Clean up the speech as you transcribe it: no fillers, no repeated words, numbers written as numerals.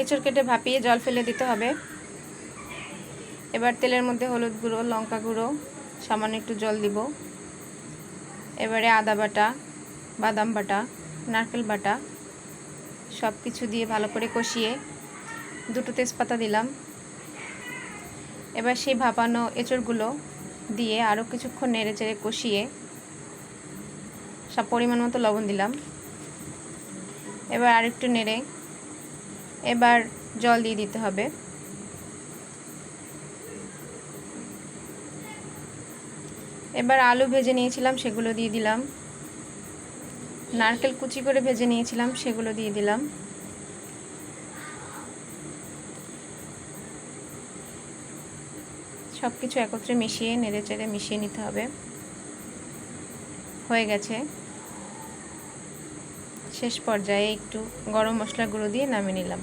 এঁচড় কেটে ভাপিয়ে জল ফেলে দিতে হবে। এবার তেলের মধ্যে হলুদ গুঁড়ো, লঙ্কা গুঁড়ো, সামান্য একটু জল দিব। এবারে আদা বাটা, বাদাম বাটা, নারকেল বাটা সব কিছু দিয়ে ভালো করে কষিয়ে 2টো তেজপাতা দিলাম। এবার সেই ভাপানো এঁচড়গুলো দিয়ে আরও কিছুক্ষণ নেড়ে চেড়ে কষিয়ে সব পরিমাণ মতো লবণ দিলাম। এবার আরেকটু নেড়ে এবার জল দিয়ে দিতে হবে। এবার আলু ভেজে নিয়েছিলাম সেগুলো দিয়ে দিলাম। নারকেল কুচি করে ভেজে নিয়েছিলাম সেগুলো দিয়ে দিলাম। সব কিছু একত্রে মিশিয়ে নেড়ে চেড়ে মিশিয়ে নিতে হবে। হয়ে গেছে। শেষ পর্যায়ে একটু গরম মশলা গুঁড়ো দিয়ে নামিয়ে নিলাম।